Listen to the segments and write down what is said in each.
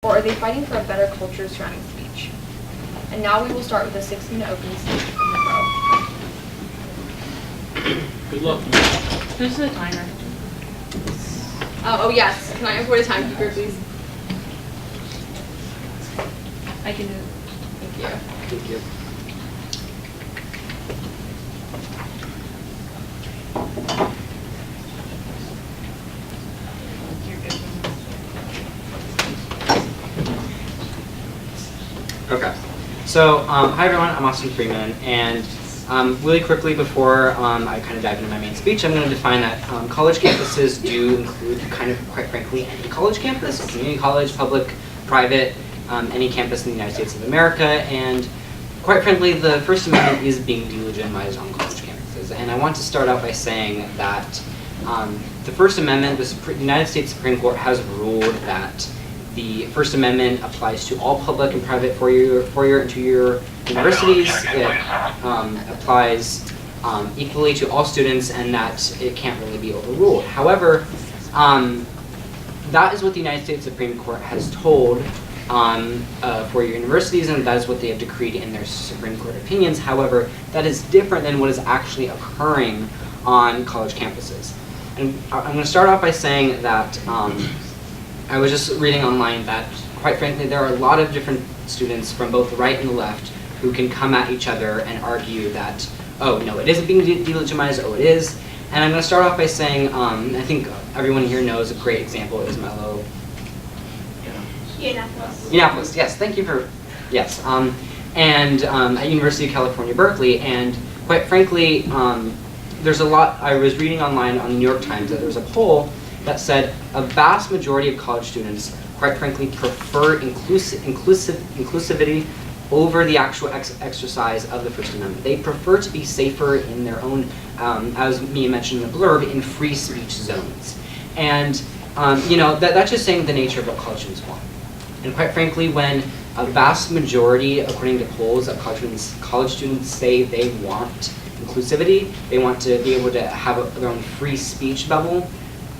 Or are they fighting for a better culture surrounding speech? And now we will start with a 6-minute opening speech from the row. Good luck. Who's the timer? Oh yes, can I afford a timekeeper, please? I can do it. Thank you. Thank you. Okay, so hi everyone, I'm Austin Freeman, and really quickly before I kind of dive into my main speech, I'm going to define that college campuses do include kind of, quite frankly, any college campus, community college, public, private, any campus in the United States of America, and quite frankly, the First Amendment is being delegitimized on college campuses. And I want to start out by saying that the First Amendment, the United States Supreme Court has ruled that the First Amendment applies to all public and private four-year and two-year universities. It applies equally to all students, and that it can't really be overruled. However, that is what the United States Supreme Court has told four-year universities, and that is what they have decreed in their Supreme Court opinions. However, that is different than what is actually occurring on college campuses. And I'm going to start off by saying that I was just reading online that, quite frankly, there are a lot of different students from both the right and the left who can come at each other and argue that, oh, no, it isn't being delegitimized, oh, it is. And I'm going to start off by saying, I think everyone here knows a great example is Mello. Indianapolis, yes, thank you for, yes. And at University of California, Berkeley, and quite frankly, there's a lot, I was reading online on the New York Times that there was a poll that said a vast majority of college students, quite frankly, prefer inclusivity over the actual exercise of the First Amendment. They prefer to be safer in their own, as Mia mentioned in the blurb, in free speech zones. And you know, that's just saying the nature of what college students want. And quite frankly, when a vast majority, according to polls, of college students say they want inclusivity, they want to be able to have their own free speech bubble,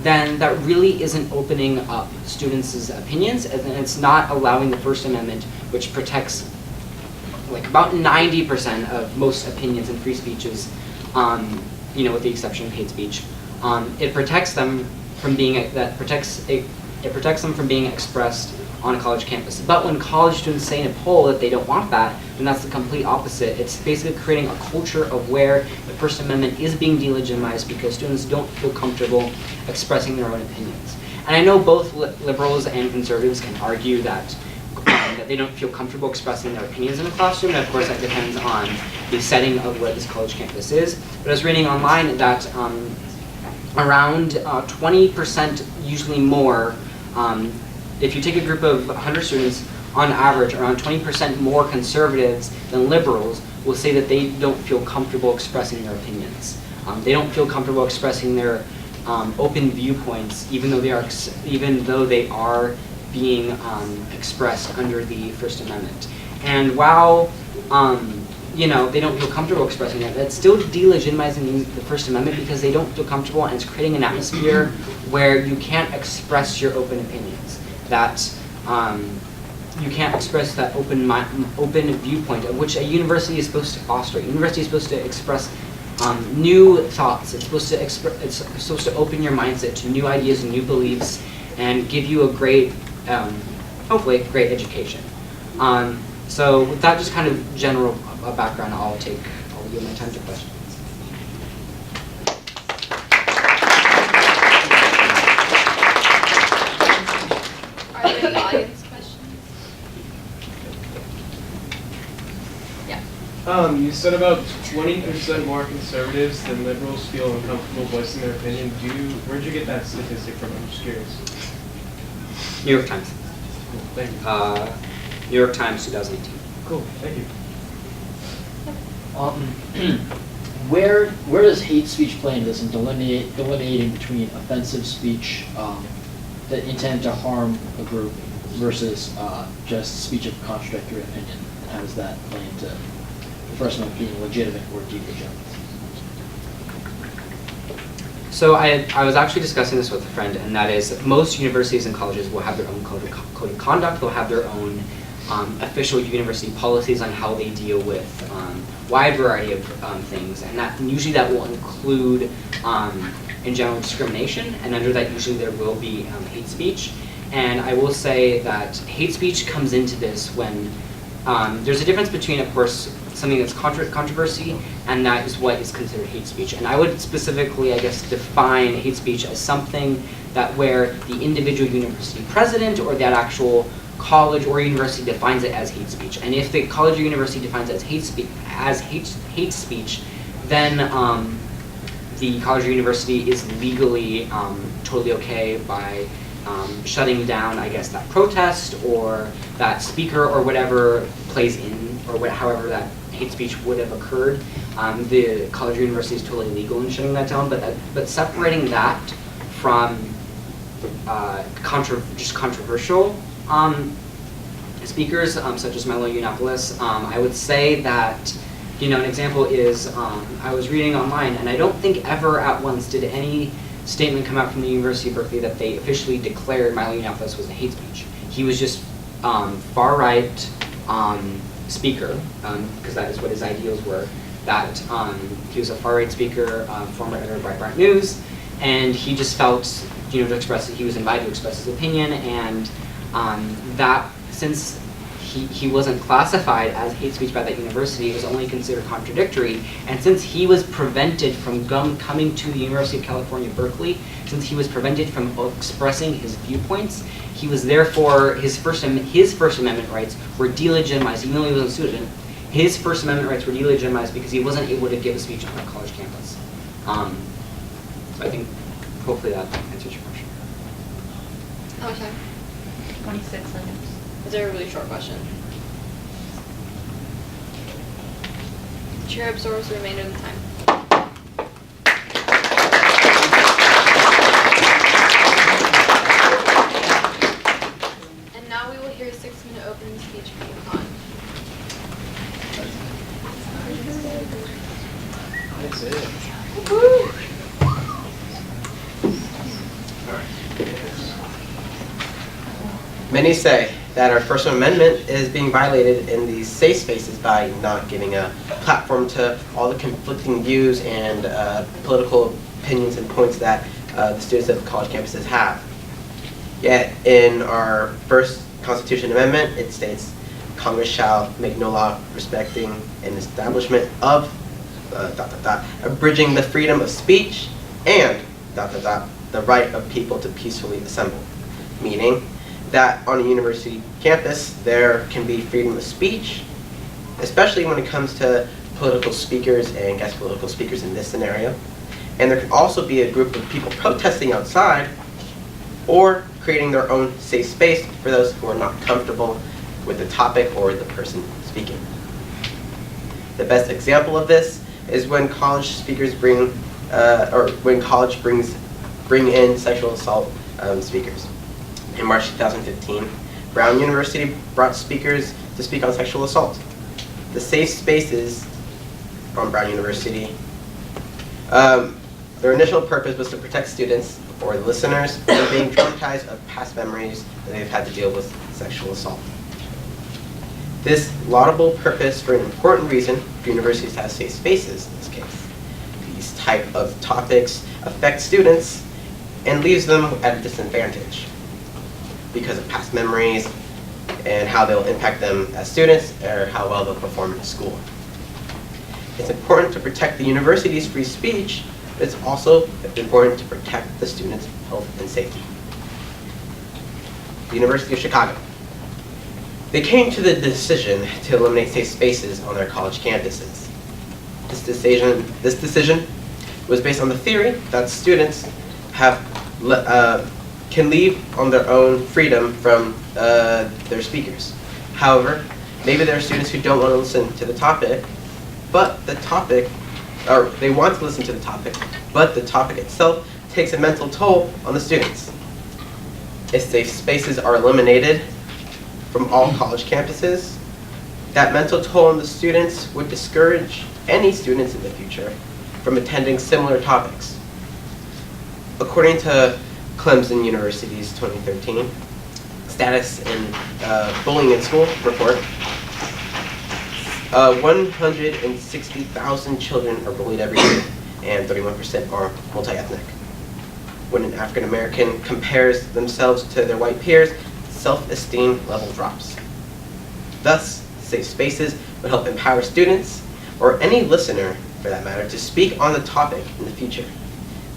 then that really isn't opening up students' opinions, and it's not allowing the First Amendment, which protects like about 90% of most opinions and free speeches, you know, with the exception of hate speech. It protects them from being it protects them from being expressed on a college campus. But when college students say in a poll that they don't want that, then that's the complete opposite. It's basically creating a culture of where the First Amendment is being delegitimized because students don't feel comfortable expressing their own opinions. And I know both liberals and conservatives can argue that that they don't feel comfortable expressing their opinions in a classroom, and of course that depends on the setting of where this college campus is. But I was reading online that around 20%, usually more, if you take a group of 100 students, on average, around 20% more conservatives than liberals will say that they don't feel comfortable expressing their opinions. They don't feel comfortable expressing their open viewpoints, even though they are being expressed under the First Amendment. And while you know, they don't feel comfortable expressing that, that's still delegitimizing the First Amendment because they don't feel comfortable, and it's creating an atmosphere where you can't express your open opinions. That you can't express that open viewpoint, of which a university is supposed to foster. A university is supposed to express new thoughts. It's supposed to open your mindset to new ideas and new beliefs, and give you a great, hopefully, great education. So with that just kind of general background, I'll yield my time to questions. Are there any audience questions? Yeah. You said about 20% more conservatives than liberals feel uncomfortable voicing their opinion. Where'd you get that statistic from? I'm just curious. New York Times. Cool, thank you. New York Times, 2018. Cool, thank you. Where does hate speech play into this in delineating between offensive speech that intended to harm a group versus just speech of contradictory opinion? And how does that play into the First Amendment being legitimate or delegitimate? So I was actually discussing this with a friend, and that is most universities and colleges will have their own code of conduct. They'll have their own official university policies on how they deal with wide variety of things, and usually that will include in general discrimination, and under that usually there will be hate speech. And I will say that hate speech comes into this when there's a difference between, of course, something that's controversy, and that is what is considered hate speech. And I would specifically, I guess, define hate speech as something that where the individual university president or that actual college or university defines it as hate speech. And if the college or university defines it as hate speech, then the college or university is legally totally okay by shutting down, I guess, that protest or that speaker or whatever plays in, or however that hate speech would have occurred. The college or university is totally legal in shutting that down, but separating that from just controversial speakers, such as Milo Yiannopoulos, I would say that, an example is, I was reading online, and I don't think ever at once did any statement come out from the University of Berkeley that they officially declared Milo Yiannopoulos was a hate speech. He was just far-right speaker, because that is what his ideals were, that he was a far-right speaker, former editor of Breitbart News, and he just felt, he was invited to express his opinion, and that since he wasn't classified as hate speech by that university, it was only considered contradictory, and since he was prevented from coming to the University of California, Berkeley, since he was prevented from expressing his viewpoints, he was therefore, his First Amendment rights were delegitimized, even though he wasn't a student. His First Amendment rights were delegitimized because he wasn't able to give a speech on a college campus. So I think, hopefully that answers your question. How much time? 26 seconds. Is there a really short question? Chair absorbs the remainder of the time. And now we will hear a 6-minute opening speech from Khan. That's it. Many say that our First Amendment is being violated in these safe spaces by not giving a platform to all the conflicting views and political opinions and points that the students of college campuses have. Yet in our first Constitution Amendment, it states, Congress shall make no law respecting an establishment of abridging the freedom of speech and the right of people to peacefully assemble. Meaning that on a university campus, there can be freedom of speech, especially when it comes to political speakers and guest political speakers in this scenario. And there can also be a group of people protesting outside or creating their own safe space for those who are not comfortable with the topic or the person speaking. The best example of this is when college speakers bring in sexual assault speakers. In March 2015, Brown University brought speakers to speak on sexual assault. The safe spaces from Brown University, their initial purpose was to protect students or listeners from being traumatized of past memories that they've had to deal with sexual assault. This laudable purpose for an important reason for universities to have safe spaces in this case. These type of topics affect students and leaves them at a disadvantage because of past memories and how they'll impact them as students or how well they'll perform in school. It's important to protect the university's free speech, but it's also important to protect the students' health and safety. The University of Chicago. They came to the decision to eliminate safe spaces on their college campuses. This decision was based on the theory that students can leave on their own freedom from their speakers. However, maybe there are students who don't want to listen to the topic, but they want to listen to the topic, but the topic itself takes a mental toll on the students. If safe spaces are eliminated from all college campuses, that mental toll on the students would discourage any students in the future from attending similar topics. according to Clemson University's 2013 Status in Bullying in School report, 160,000 children are bullied every year, and 31% are multi-ethnic. When an African American compares themselves to their white peers, self-esteem level drops. Thus, safe spaces would help empower students, or any listener for that matter, to speak on the topic in the future.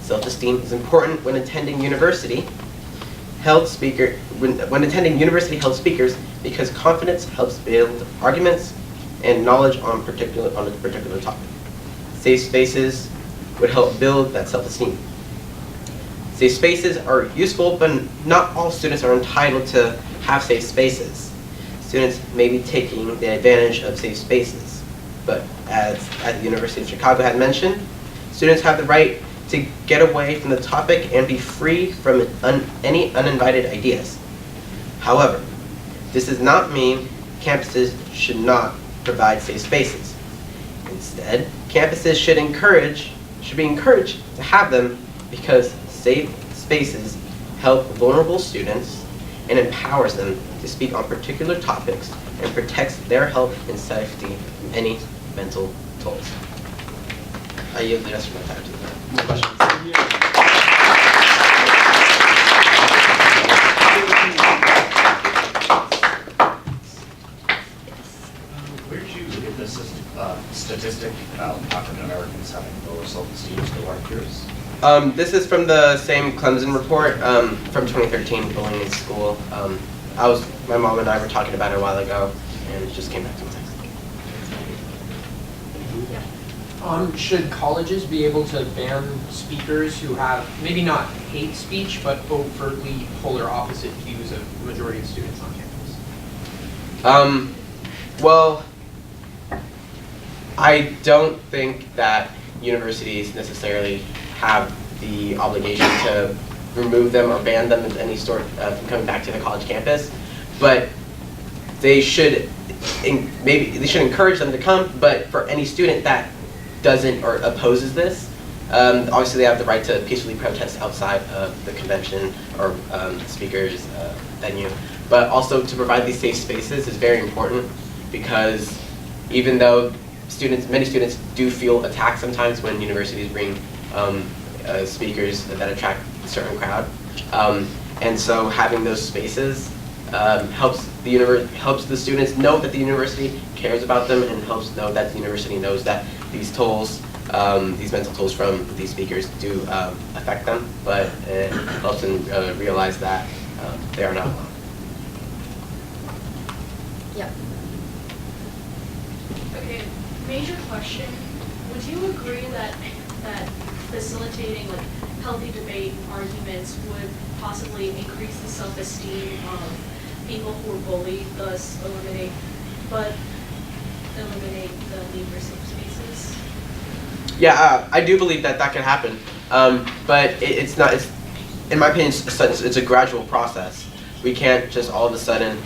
Self-esteem is important when attending university held speakers because confidence helps build arguments and knowledge on a particular topic. Safe spaces would help build that self-esteem. Safe spaces are useful, but not all students are entitled to have safe spaces. Students may be taking the advantage of safe spaces, but as the University of Chicago had mentioned, students have the right to get away from the topic and be free from any uninvited ideas. However, this does not mean campuses should not provide safe spaces. Instead, campuses should be encouraged to have them because safe spaces help vulnerable students and empowers them to speak on particular topics and protects their health and safety from any mental tolls. I yield the rest of my time to that. More questions? Where did you get this statistic about African Americans having lower self-esteem than white peers? This is from the same Clemson report from 2013, Bullying in School. My mom and I were talking about it a while ago, and it just came back to me. Should colleges be able to ban speakers who have maybe not hate speech, but overtly polar opposite views of the majority of students on campus? Well, I don't think that universities necessarily have the obligation to remove them or ban them of any sort from coming back to the college campus, but they should encourage them to come. But for any student that doesn't or opposes this, obviously they have the right to peacefully protest outside of the convention or speaker's venue. But also to provide these safe spaces is very important because even though many students do feel attacked sometimes when universities bring speakers that attract a certain crowd, and so having those spaces helps the students know that the university cares about them and helps know that the university knows that these mental tolls from these speakers do affect them, but it helps them realize that they are not alone. Yep. Okay, major question. Would you agree that facilitating like healthy debate arguments would possibly increase the self-esteem of people who are bullied, thus eliminate the need for safe spaces? Yeah, I do believe that could happen, but it's not. In my opinion, it's a gradual process. We can't just all of a sudden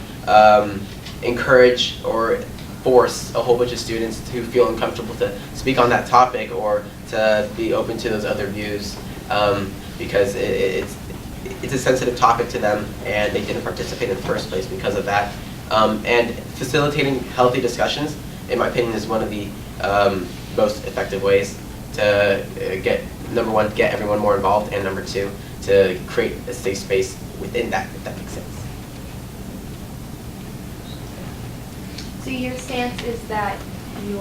encourage or force a whole bunch of students to feel uncomfortable to speak on that topic or to be open to those other views, because it's a sensitive topic to them and they didn't participate in the first place because of that. And facilitating healthy discussions, in my opinion, is one of the most effective ways to number one, get everyone more involved, and number two, to create a safe space within that, if that makes sense. So your stance is that you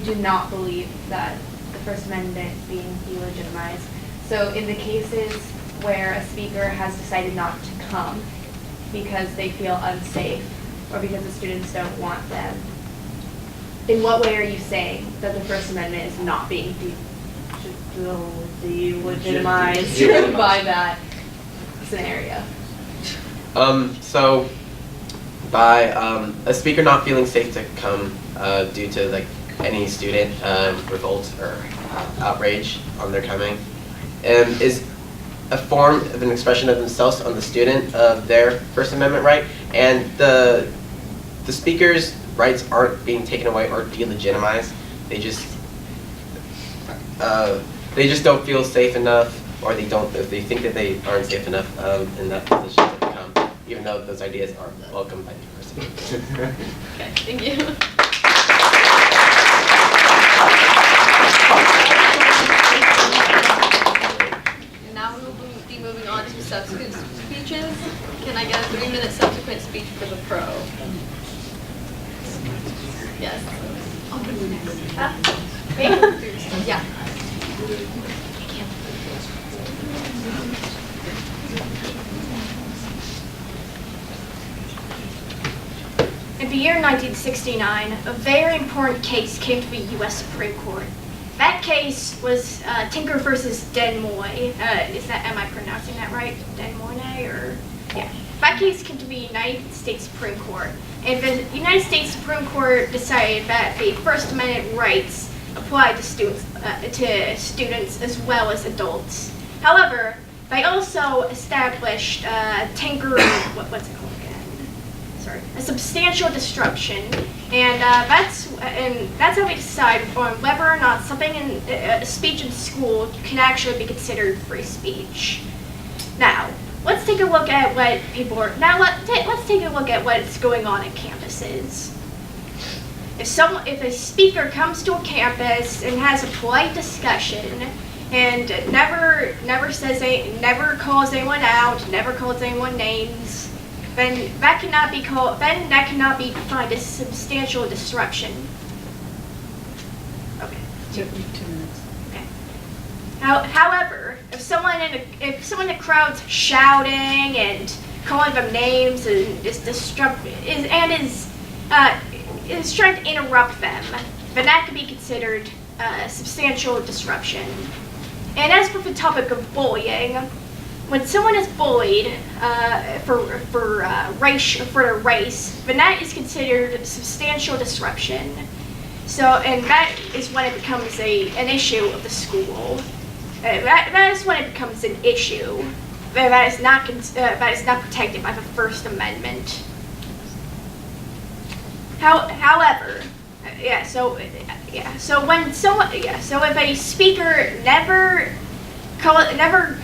do not believe that the First Amendment is being delegitimized. So in the cases where a speaker has decided not to come because they feel unsafe or because the students don't want them, in what way are you saying that the First Amendment is not being delegitimized by that scenario? So by a speaker not feeling safe to come due to like any student revolt or outrage on their coming, is a form of an expression of themselves on the student of their First Amendment right, and the speaker's rights aren't being taken away or delegitimized. They just don't feel safe enough or they don't, if they think that they aren't safe enough in that position to become, even though those ideas are welcomed by the university. Okay, thank you. And now we will be moving on to subsequent speeches. Can I get a 3-minute subsequent speech for the pro? Yes. Yeah. In the year 1969, a very important case came to the U.S. Supreme Court. That case was Tinker versus Des Moines. Am I pronouncing that right? Des Moines, or yeah. That case came to the United States Supreme Court, and the United States Supreme Court decided that the First Amendment rights apply to students as well as adults. However, they also established Tinker. What's it called? A substantial disruption, and that's how we decide on whether or not something in speech in school can actually be considered free speech. Now, let's take a look at what people are. Now, let's take a look at what's going on at campuses. If a speaker comes to a campus and has a polite discussion and never calls anyone out, never calls anyone names, then that cannot be defined as substantial disruption. Okay. 2 minutes. Okay. However, if someone in the crowd's shouting and calling them names and is trying to interrupt them, then that could be considered substantial disruption. And as for the topic of bullying, when someone is bullied for their race, then that is considered substantial disruption. So, and that is when it becomes an issue of the school. That is when it becomes an issue. That is not protected by the First Amendment. However, so if a speaker never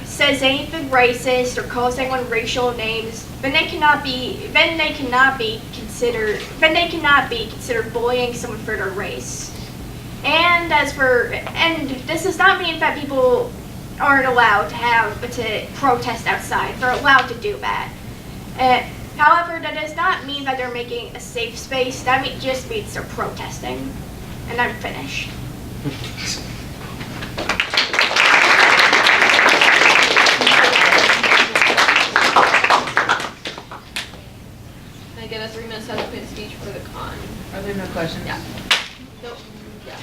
says anything racist or calls anyone racial names, then they cannot be considered bullying someone for their race. And this does not mean that people aren't allowed to protest outside. They're allowed to do that. However, that does not mean that they're making a safe space. That just means they're protesting. And I'm finished. Can I get a 3-minute subsequent speech for the con? Are there no questions? Yeah. Nope. Yeah.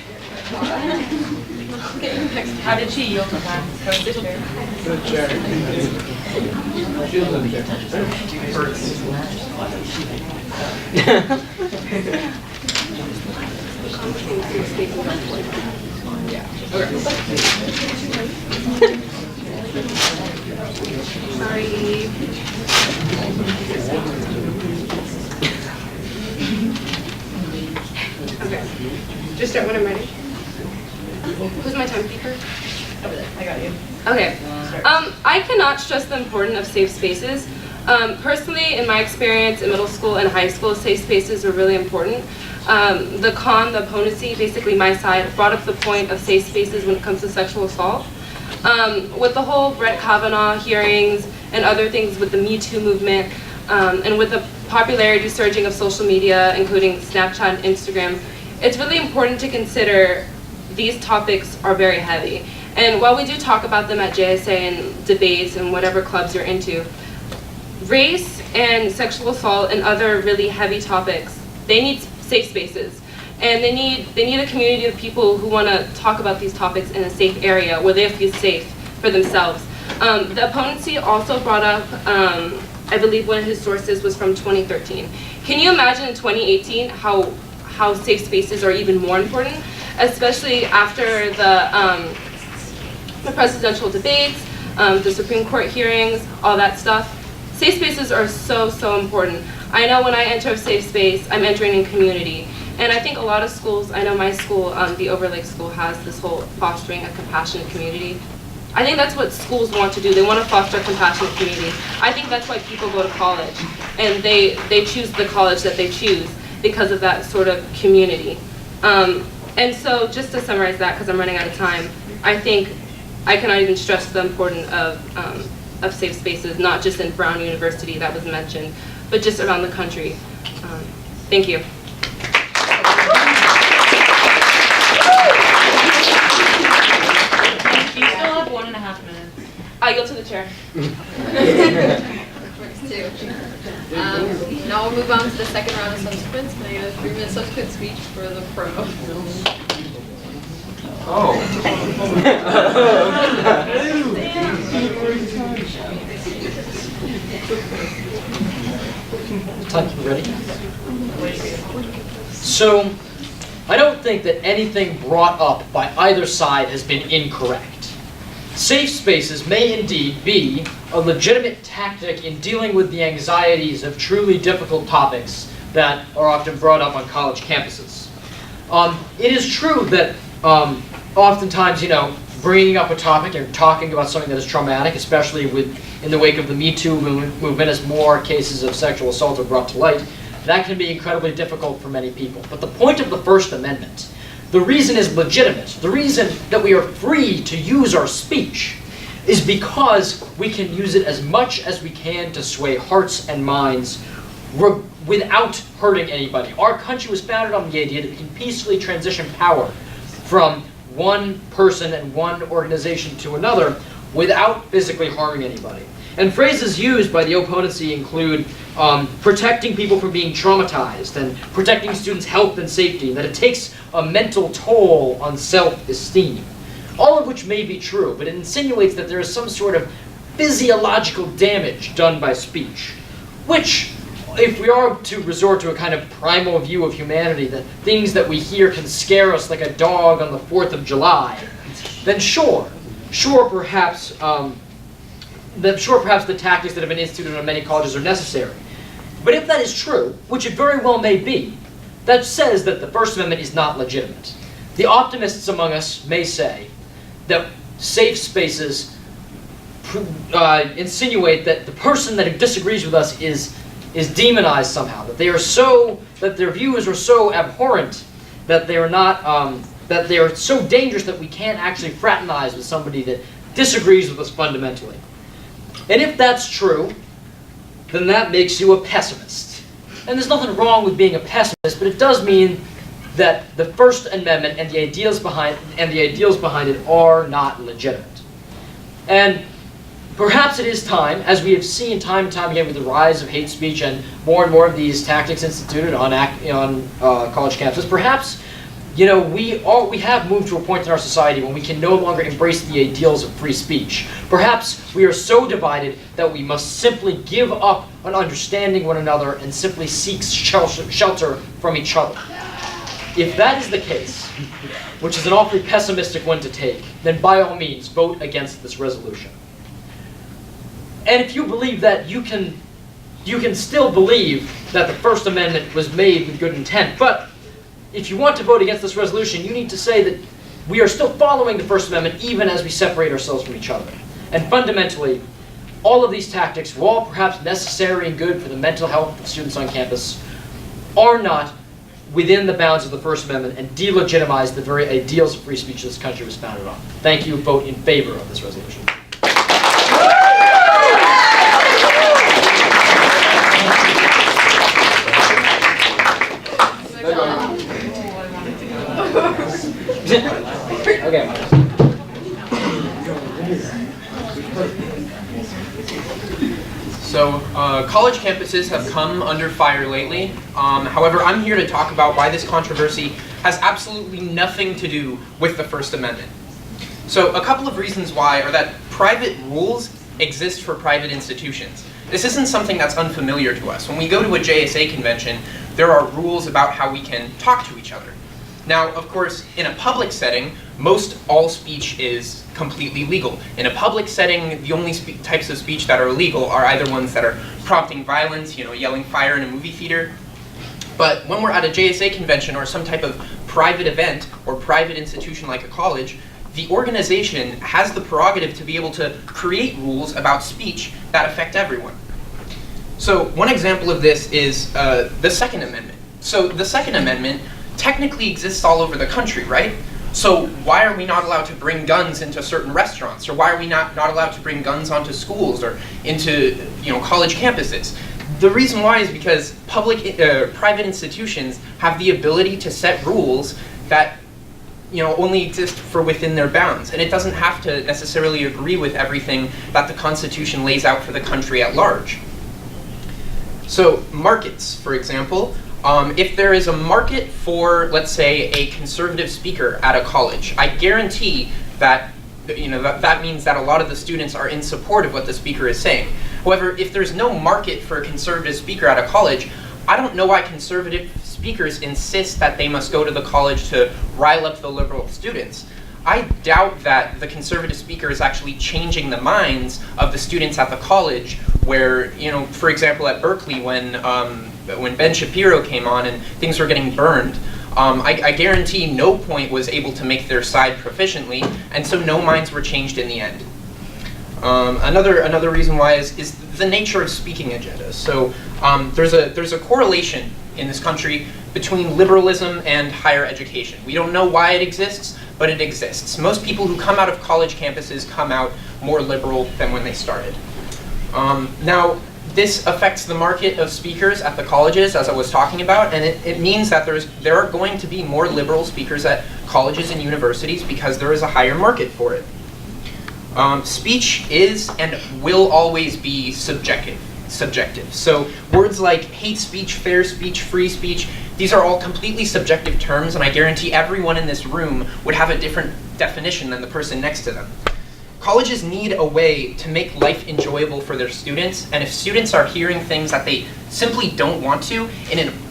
Okay, next. How did she yield the time? The chair. She'll the chair. Sorry. Okay. Just start when I'm ready. Who's my timekeeper? Over there. I got you. Okay. I cannot stress the importance of safe spaces. Personally, in my experience in middle school and high school, safe spaces are really important. The opponency, basically my side, brought up the point of safe spaces when it comes to sexual assault. With the whole Brett Kavanaugh hearings and other things with the Me Too movement, and with the popularity surging of social media, including Snapchat and Instagram, it's really important to consider these topics are very heavy. And while we do talk about them at JSA and debates and whatever clubs you're into, race and sexual assault and other really heavy topics, they need safe spaces. And they need a community of people who want to talk about these topics in a safe area where they feel safe for themselves. The opponency also brought up, I believe one of his sources was from 2013. Can you imagine in 2018 how safe spaces are even more important, especially after the presidential debates, the Supreme Court hearings, all that stuff? Safe spaces are so important. I know when I enter a safe space, I'm entering in community. And I think a lot of schools, I know my school, the Overlake School, has this whole fostering a compassionate community. I think that's what schools want to do. They want to foster a compassionate community. I think that's why people go to college, and they choose the college that they choose because of that sort of community. And so just to summarize that, because I'm running out of time, I think I cannot even stress the importance of safe spaces, not just in Brown University that was mentioned, but just around the country. Thank you. You still have 1.5 minutes. I yield to the chair. Works too. Now we'll move on to the second round of subsequents. Can I get a 3-minute subsequent speech for the pro? Time, ready? So, I don't think that anything brought up by either side has been incorrect. Safe spaces may indeed be a legitimate tactic in dealing with the anxieties of truly difficult topics that are often brought up on college campuses. It is true that oftentimes, bringing up a topic and talking about something that is traumatic, especially in the wake of the Me Too movement as more cases of sexual assault are brought to light, that can be incredibly difficult for many people. But the point of the First Amendment, the reason is legitimate. The reason that we are free to use our speech is because we can use it as much as we can to sway hearts and minds without hurting anybody. Our country was founded on the idea that we can peacefully transition power from one person and one organization to another without physically harming anybody. And phrases used by the opponency include protecting people from being traumatized and protecting students' health and safety, that it takes a mental toll on self-esteem. All of which may be true, but it insinuates that there is some sort of physiological damage done by speech, which, if we are to resort to a kind of primal view of humanity, that things that we hear can scare us like a dog on the 4th of July, then sure perhaps the tactics that have been instituted on many colleges are necessary. But if that is true, which it very well may be, that says that the First Amendment is not legitimate. The optimists among us may say that safe spaces insinuate that the person that disagrees with us is demonized somehow, that their views are so abhorrent that they are not that they are so dangerous that we can't actually fraternize with somebody that disagrees with us fundamentally. And if that's true, then that makes you a pessimist. And there's nothing wrong with being a pessimist, but it does mean that the First Amendment and the ideals behind it are not legitimate. And perhaps it is time, as we have seen time and time again with the rise of hate speech and more of these tactics instituted on college campuses, perhaps we have moved to a point in our society when we can no longer embrace the ideals of free speech. Perhaps we are so divided that we must simply give up on understanding one another and simply seek shelter from each other. If that is the case, which is an awfully pessimistic one to take, then by all means vote against this resolution. And if you believe that, you can still believe that the First Amendment was made with good intent, but if you want to vote against this resolution, you need to say that we are still following the First Amendment even as we separate ourselves from each other. And fundamentally, all of these tactics, while perhaps necessary and good for the mental health of students on campus, are not within the bounds of the First Amendment and delegitimize the very ideals of free speech this country was founded on. Thank you. Vote in favor of this resolution. Okay. So, college campuses have come under fire lately. However, I'm here to talk about why this controversy has absolutely nothing to do with the First Amendment. So, a couple of reasons why are that private rules exist for private institutions. This isn't something that's unfamiliar to us. When we go to a JSA convention, there are rules about how we can talk to each other. Now, of course, in a public setting, most all speech is completely legal. In a public setting, the only types of speech that are illegal are either ones that are prompting violence, yelling fire in a movie theater. But when we're at a JSA convention or some type of private event or private institution like a college, the organization has the prerogative to be able to create rules about speech that affect everyone. So one example of this is the Second Amendment. So the Second Amendment technically exists all over the country, right? So why are we not allowed to bring guns into certain restaurants? Or why are we not allowed to bring guns onto schools or into college campuses? The reason why is because private institutions have the ability to set rules that only exist for within their bounds, and it doesn't have to necessarily agree with everything that the Constitution lays out for the country at large. So markets, for example, if there is a market for, let's say, a conservative speaker at a college, I guarantee that that means that a lot of the students are in support of what the speaker is saying. However, if there's no market for a conservative speaker at a college, I don't know why conservative speakers insist that they must go to the college to rile up the liberal students. I doubt that the conservative speaker is actually changing the minds of the students at the college where, for example, at Berkeley when Ben Shapiro came on and things were getting burned, I guarantee No Point was able to make their side proficiently, and so no minds were changed in the end. Another reason why is the nature of speaking agendas. So there's a correlation in this country between liberalism and higher education. We don't know why it exists, but it exists. Most people who come out of college campuses come out more liberal than when they started. Now, this affects the market of speakers at the colleges, as I was talking about, and it means that there are going to be more liberal speakers at colleges and universities because there is a higher market for it. Speech is and will always be subjective. So words like hate speech, fair speech, free speech, these are all completely subjective terms, and I guarantee everyone in this room would have a different definition than the person next to them. Colleges need a way to make life enjoyable for their students, and if students are hearing things that they simply don't want to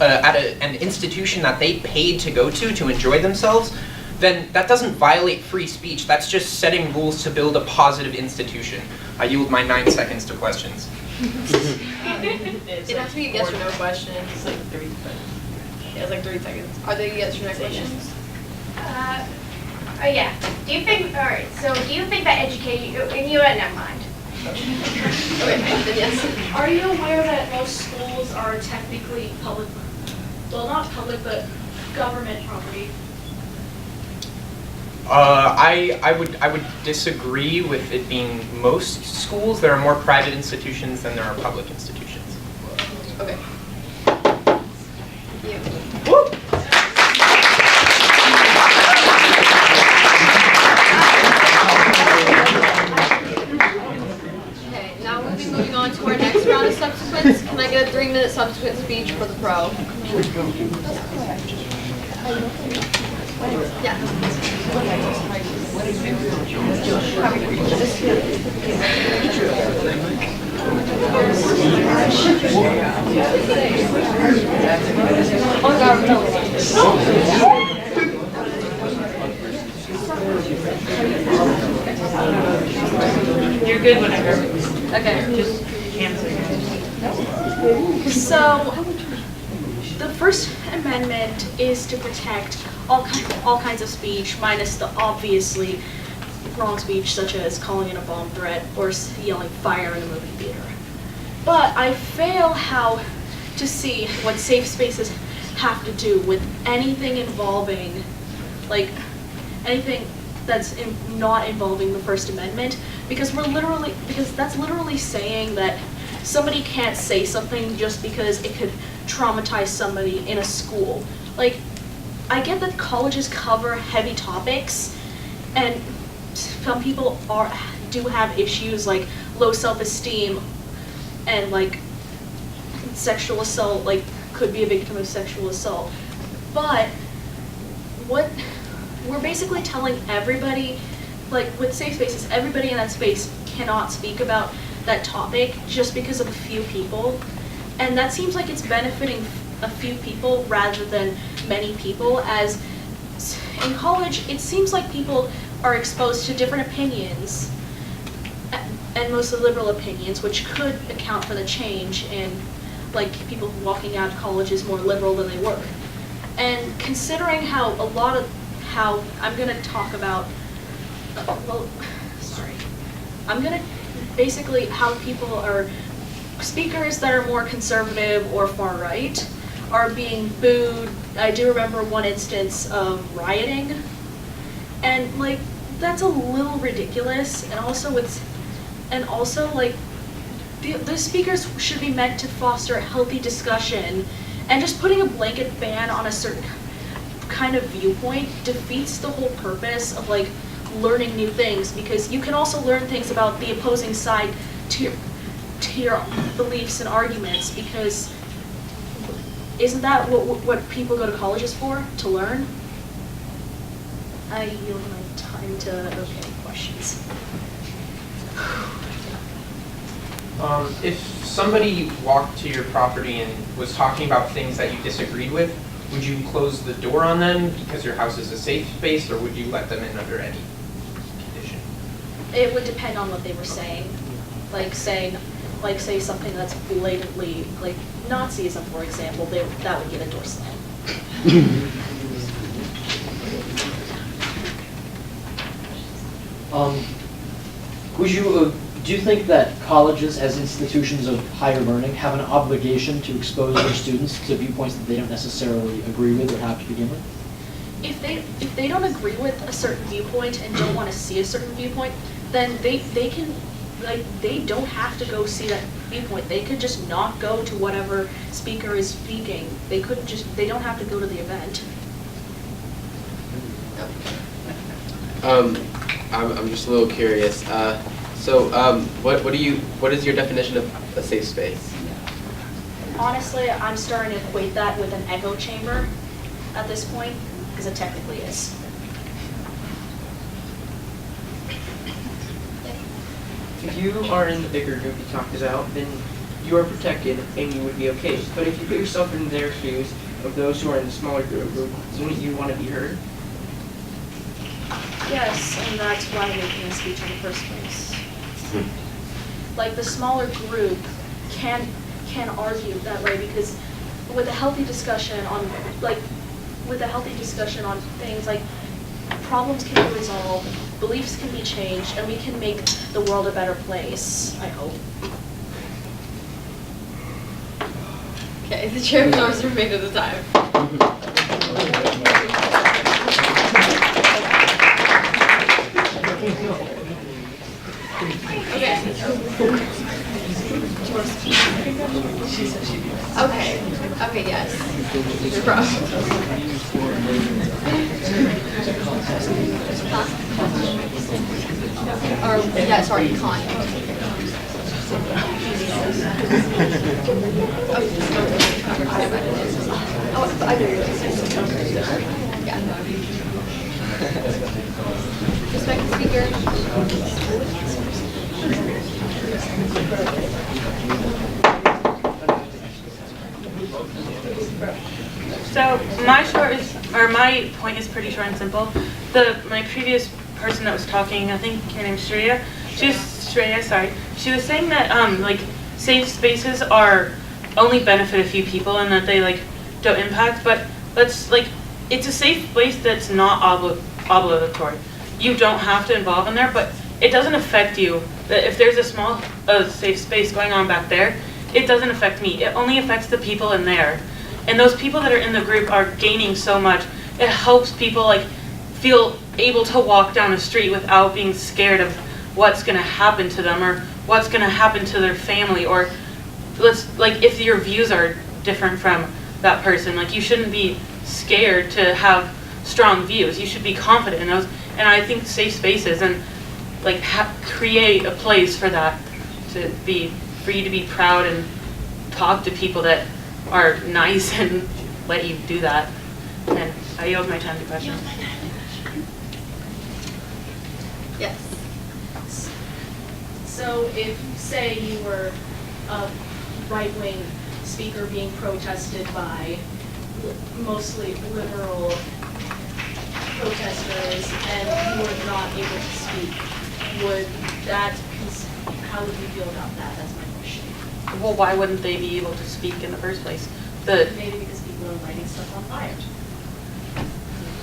at an institution that they paid to go to enjoy themselves, then that doesn't violate free speech. That's just setting rules to build a positive institution. I yield my 9 seconds to questions. It has to be a yes or no question. It's like 3 seconds. Yeah, it's like 3 seconds. Are there yes or no questions? Yeah. Do you think that education, never mind. Okay, then yes. Are you aware that most schools are technically public, well, not public, but government property? I would disagree with it being most schools. There are more private institutions than there are public institutions. Okay. Woo! Okay, now we'll be moving on to our next round of subsequents. Can I get a 3-minute subsequent speech for the pro? Yeah. You're good whenever. Okay. Just answer. So, the First Amendment is to protect all kinds of speech, minus the obviously wrong speech, such as calling in a bomb threat or yelling fire in a movie theater. But I fail how to see what safe spaces have to do with anything involving, like, anything that's not involving the First Amendment, because that's literally saying that somebody can't say something just because it could traumatize somebody in a school. Like, I get that colleges cover heavy topics, and some people do have issues like low self-esteem and like sexual assault, like could be a victim of sexual assault. But what we're basically telling everybody, like with safe spaces, everybody in that space cannot speak about that topic just because of a few people. And that seems like it's benefiting a few people rather than many people, as in college it seems like people are exposed to different opinions, and mostly liberal opinions, which could account for the change in like people walking out of college is more liberal than they were. And considering how I'm going to talk about Well, sorry. I'm gonna basically how people are, speakers that are more conservative or far right are being booed. I do remember one instance of rioting, and like that's a little ridiculous. And also like the speakers should be meant to foster a healthy discussion, and just putting a blanket ban on a certain kind of viewpoint defeats the whole purpose of like learning new things, because you can also learn things about the opposing side to your beliefs and arguments, because isn't that what people go to colleges for, to learn? I yield my time to questions. If somebody walked to your property and was talking about things that you disagreed with, would you close the door on them because your house is a safe space, or would you let them in under any condition? It would depend on what they were saying. Like say something that's blatantly, like Nazism, for example, that would get a door slam. Do you think that colleges as institutions of higher learning have an obligation to expose their students to viewpoints that they don't necessarily agree with or have to begin with? If they don't agree with a certain viewpoint and don't want to see a certain viewpoint, then they can, like, they don't have to go see that viewpoint. They could just not go to whatever speaker is speaking. They don't have to go to the event. I'm just a little curious. What is your definition of a safe space? Honestly, I'm starting to equate that with an echo chamber at this point, because it technically is. If you are in the bigger group you talked about, then you are protected and you would be okay. But if you put yourself in their shoes of those who are in the smaller group, wouldn't you want to be heard? Yes, and that's why we're making a speech in the first place. Like the smaller group can argue that way, because with a healthy discussion on things like problems can be resolved, beliefs can be changed, and we can make the world a better place, I hope. Okay, the chair absorbs the remainder of the time. Okay, yes. No problem. Or, yeah, sorry, con. Oh, I know you're yeah. Respect the speaker. So my point is pretty short and simple. My previous person that was talking, I think her name's Shreya. She was saying that like safe spaces are only benefit a few people and that they like don't impact. But it's a safe place that's not obligatory. You don't have to involve in there, but it doesn't affect you. That if there's a small safe space going on back there, it doesn't affect me. It only affects the people in there. And those people that are in the group are gaining so much. It helps people like feel able to walk down a street without being scared of what's going to happen to them or what's going to happen to their family, or if your views are different from that person, like you shouldn't be scared to have strong views. You should be confident in those. And I think safe spaces and like create a place for that for you to be proud and talk to people that are nice and let you do that. And I yield my time to questions. Yes. So if, say, you were a right-wing speaker being protested by mostly liberal protesters and you were not able to speak, how would you feel about that? That's my question. Well, why wouldn't they be able to speak in the first place? Maybe because people are lighting stuff on fire.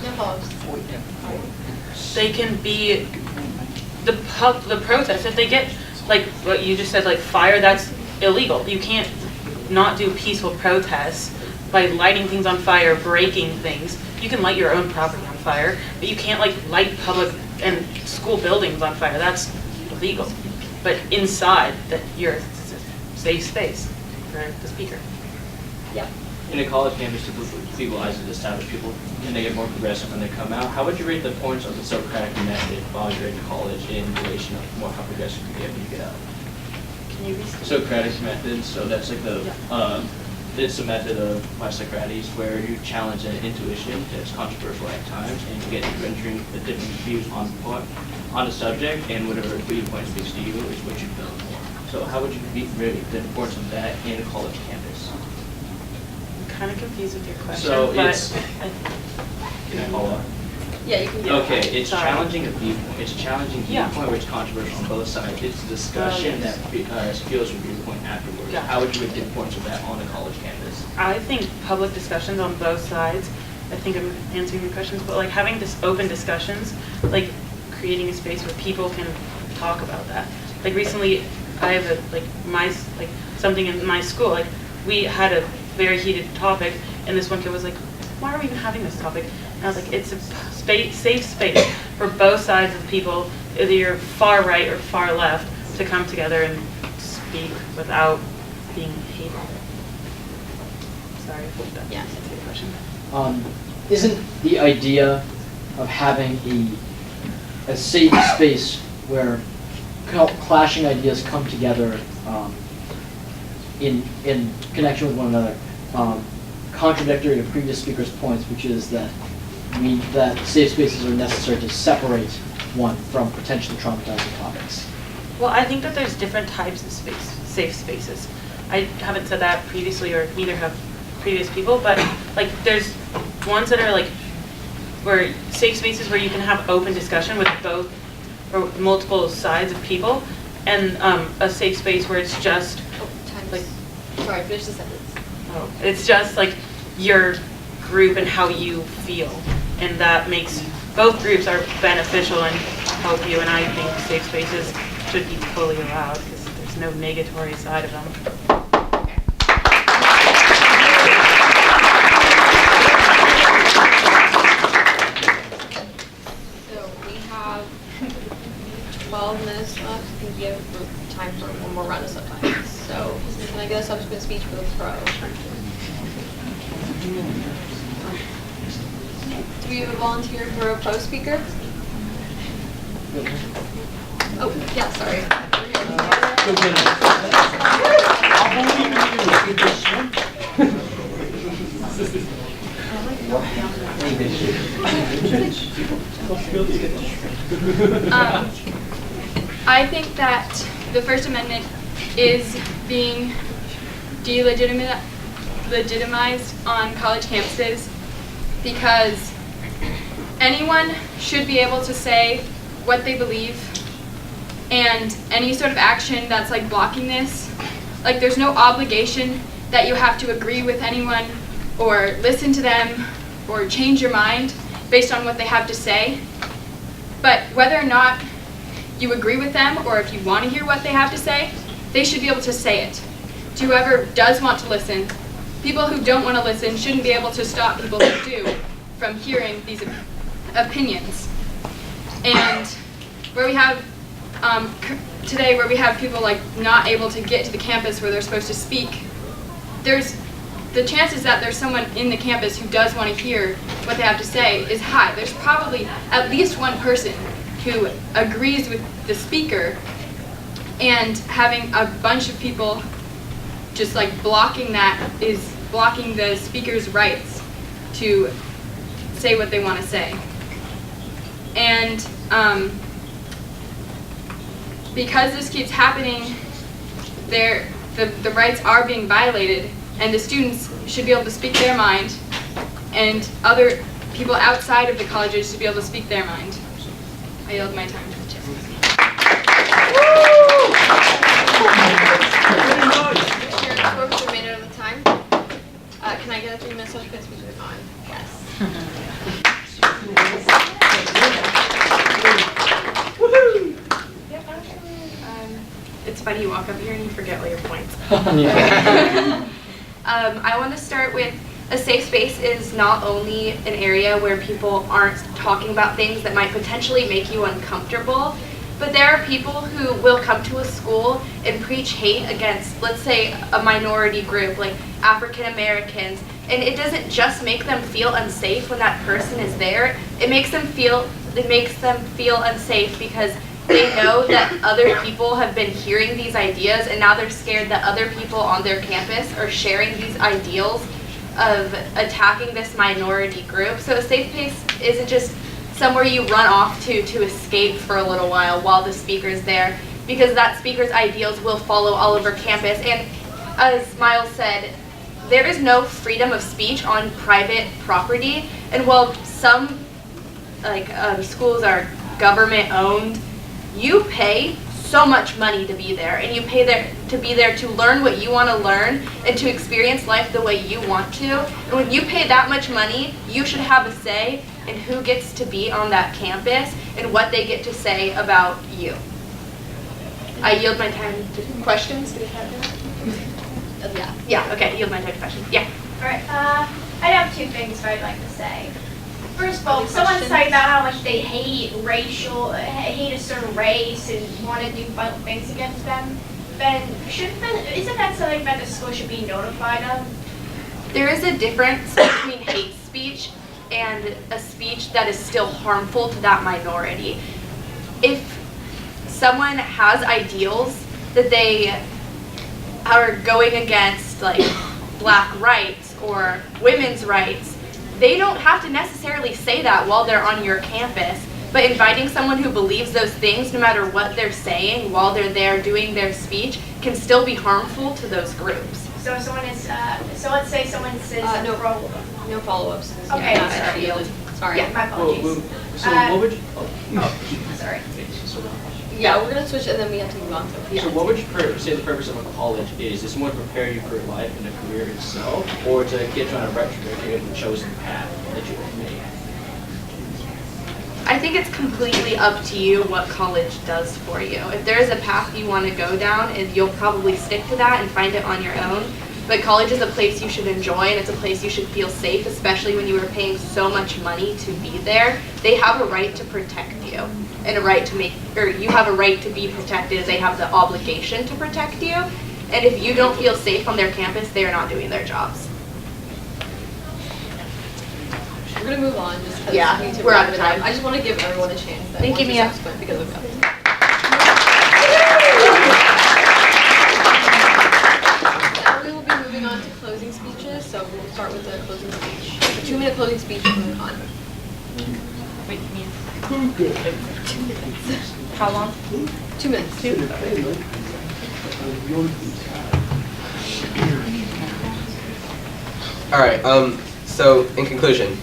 No follows. They can be the protest. If they get, like what you just said, like fire, that's illegal. You can't not do peaceful protests by lighting things on fire, breaking things. You can light your own property on fire, but you can't like light public and school buildings on fire. That's illegal. But inside, that you're a safe space for the speaker. Yeah. In a college campus, people as established people, and they get more progressive when they come out. How would you rate the importance of the Socratic method while you're in college in relation to more how progressive you get when you get out? Can you read? Socratic method, so that's like the, it's a method of by Socrates where you challenge an intuition that's controversial at times, and you get rendering the different views on the subject, and whatever viewpoint speaks to you is what you build more. So how would you rate the importance of that in a college campus? Kind of confused with your question. So but it's, can I follow up? Yeah, you can get Okay, it's Sorry. challenging a viewpoint. It's a challenging viewpoint which is controversial on both sides. It's a discussion that fuels your viewpoint afterwards. Gotcha. How would you rate the importance of that on a college campus? I think public discussions on both sides, I think I'm answering your questions, but like having this open discussions, like creating a space where people can talk about that. Like recently, I have something in my school, like we had a very heated topic, and this one kid was like, why are we even having this topic? And I was like, it's a safe space for both sides of people, either you're far right or far left, to come together and speak without being hateful. Sorry, I hope that answers your question. Isn't the idea of having a safe space where clashing ideas come together in connection with one another contradictory to previous speakers' points, which is that that safe spaces are necessary to separate one from potentially traumatizing topics? Well, I think that there's different types of safe spaces. I haven't said that previously, or neither have previous people, but like there's ones that are like where safe spaces where you can have open discussion with both or multiple sides of people, and a safe space where it's just like, sorry, finish the sentence. oh, it's just like your group and how you feel, and that makes both groups are beneficial and help you. And I think safe spaces should be totally allowed because there's no negatory side of them. So we have 12 minutes left. I think we have time for one more round of subtitles. So can I get a subsequent speech for the pro? Do we have a volunteer for a pro speaker? Oh, yeah, sorry. I think that the First Amendment is being legitimized on college campuses because anyone should be able to say what they believe, and any sort of action that's like blocking this, like there's no obligation that you have to agree with anyone or listen to them or change your mind based on what they have to say. But whether or not you agree with them or if you want to hear what they have to say, they should be able to say it to whoever does want to listen. People who don't want to listen shouldn't be able to stop people who do from hearing these opinions. And where we have today, where we have people like not able to get to the campus where they're supposed to speak, there's the chances that there's someone in the campus who does want to hear what they have to say is high. There's probably at least one person who agrees with the speaker, and having a bunch of people just like blocking that is blocking the speaker's rights to say what they want to say. And because this keeps happening, the rights are being violated, and the students should be able to speak their mind, and other people outside of the colleges should be able to speak their mind. I yield my time to the chair. You're the remainder of the time. Can I get a 3-minute subsequent speech on? Yes. It's funny you walk up here and you forget all your points. I want to start with a safe space is not only an area where people aren't talking about things that might potentially make you uncomfortable, but there are people who will come to a school and preach hate against, let's say, a minority group like African Americans, and it doesn't just make them feel unsafe when that person is there. It makes them feel unsafe because they know that other people have been hearing these ideas, and now they're scared that other people on their campus are sharing these ideals of attacking this minority group. So a safe space isn't just somewhere you run off to escape for a little while the speaker's there, because that speaker's ideals will follow all over campus. And as Miles said, there is no freedom of speech on private property. And while some schools are government owned, you pay so much money to be there, and you pay to be there to learn what you want to learn and to experience life the way you want to. And when you pay that much money, you should have a say in who gets to be on that campus and what they get to say about you. I yield my time to questions. Do we have that? Yeah, okay, yield my time to questions. Yeah. All right, I have two things I'd like to say. First of all, someone's talking about how much they hate hate a certain race and want to do violent things against them. Then isn't that something that the school should be notified of? There is a difference between hate speech and a speech that is still harmful to that minority. If someone has ideals that they are going against, like black rights or women's rights, they don't have to necessarily say that while they're on your campus, but inviting someone who believes those things, no matter what they're saying while they're there doing their speech, can still be harmful to those groups. So if someone is, so let's say someone says no follow-ups. Okay, sorry. Sorry. Yeah, my apologies. So what would you, Sorry. Yeah, we're gonna switch and then we have to move on to. So what would you say the purpose of a college is? Is more to prepare you for life and a career itself, or to get you on a right trajectory of the chosen path that you have made? I think it's completely up to you what college does for you. If there is a path you want to go down, you'll probably stick to that and find it on your own. But college is a place you should enjoy, and it's a place you should feel safe, especially when you are paying so much money to be there. They have a right to protect you, and you have a right to be protected. They have the obligation to protect you. And if you don't feel safe on their campus, they are not doing their jobs. We're gonna move on just because Yeah, we need to we're wrap out of it up. time. I just want to give everyone a chance. Thank you, Mia. Because of that. Now we will be moving on to closing speeches. So we'll start with the closing speech. A 2-minute closing speech from the con. Wait, Mia. 2 minutes. How long? 2 minutes. 2? All right. So in conclusion,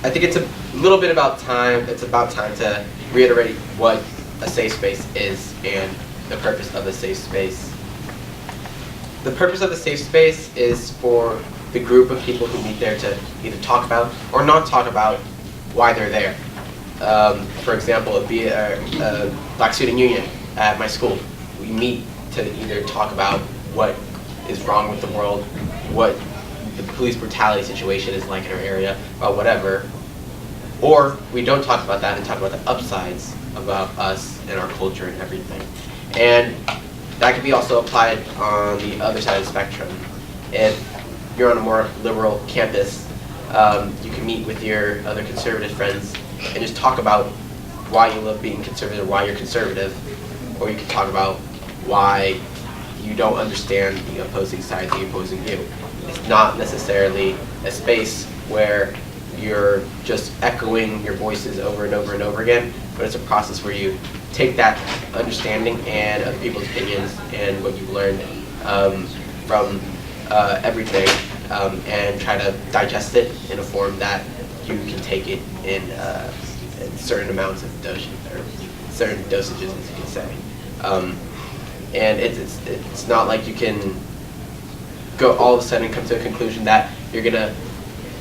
I think it's a little bit about time. It's about time to reiterate what a safe space is and the purpose of a safe space. The purpose of the safe space is for the group of people who meet there to either talk about or not talk about why they're there. For example, it'd be a Black Student Union at my school. We meet to either talk about what is wrong with the world, what the police brutality situation is like in our area, about whatever, or we don't talk about that and talk about the upsides about us and our culture and everything. And that could be also applied on the other side of the spectrum. If you're on a more liberal campus, you can meet with your other conservative friends and just talk about why you love being conservative, why you're conservative, or you can talk about why you don't understand the opposing side, the opposing view. It's not necessarily a space where you're just echoing your voices over and over and over again, but it's a process where you take that understanding and other people's opinions and what you've learned from everything and try to digest it in a form that you can take it in certain amounts of dosage, or certain dosages, as you can say. And it's not like you can go all of a sudden come to a conclusion that you're gonna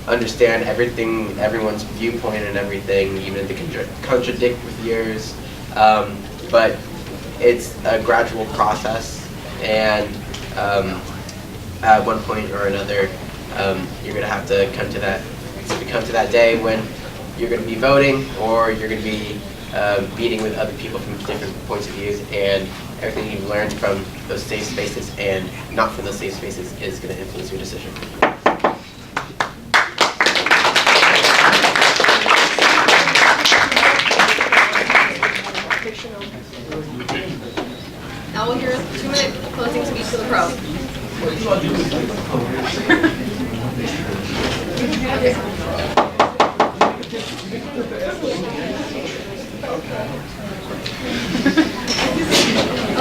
understand everything, everyone's viewpoint and everything, even if they can contradict with yours. But it's a gradual process, and at one point or another, you're going to have to come to that day when you're going to be voting, or you're going to be meeting with other people from different points of views, and everything you've learned from those safe spaces and not from those safe spaces is going to influence your decision. Now we'll hear a 2-minute closing speech to the pro.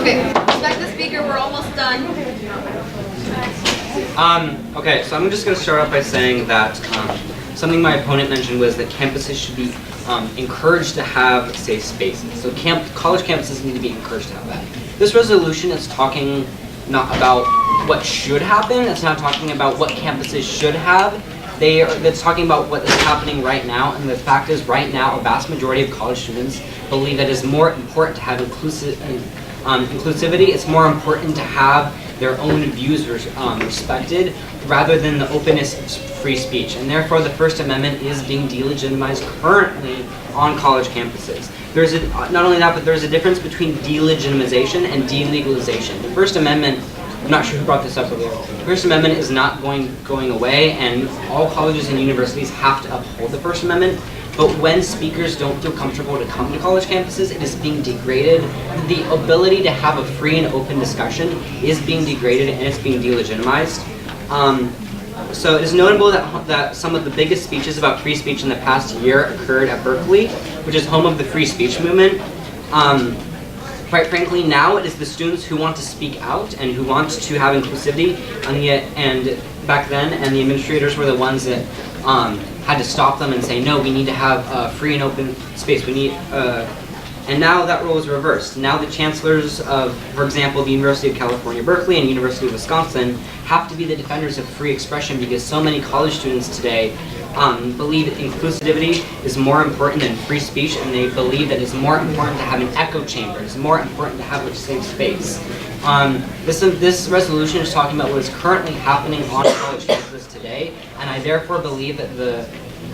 Okay, respect the speaker, we're almost done. Okay, so I'm just going to start off by saying that something my opponent mentioned was that campuses should be encouraged to have safe spaces. So college campuses need to be encouraged to have that. This resolution is talking not about what should happen, it's not talking about what campuses should have. It's talking about what is happening right now, and the fact is right now a vast majority of college students believe that it's more important to have inclusivity, it's more important to have their own views respected rather than the openness of free speech. And therefore the First Amendment is being delegitimized currently on college campuses. Not only that, but there's a difference between delegitimization and delegalization. The First Amendment, I'm not sure who brought this up earlier, the First Amendment is not going away, and all colleges and universities have to uphold the First Amendment. But when speakers don't feel comfortable to come to college campuses, it is being degraded. The ability to have a free and open discussion is being degraded, and it's being delegitimized. So it is notable that some of the biggest speeches about free speech in the past year occurred at Berkeley, which is home of the free speech movement. Quite frankly, now it is the students who want to speak out and who want to have inclusivity, and back then, and the administrators were the ones that had to stop them and say, no, we need to have a free and open space. And now that role is reversed. Now the chancellors of, for example, the University of California, Berkeley and University of Wisconsin have to be the defenders of free expression, because so many college students today believe inclusivity is more important than free speech, and they believe that it's more important to have an echo chamber, it's more important to have a safe space. This resolution is talking about what is currently happening on college campuses today, and I therefore believe that the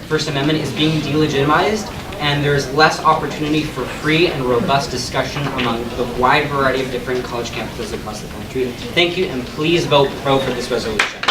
First Amendment is being delegitimized, and there's less opportunity for free and robust discussion among the wide variety of different college campuses across the country. Thank you, and please vote pro for this resolution.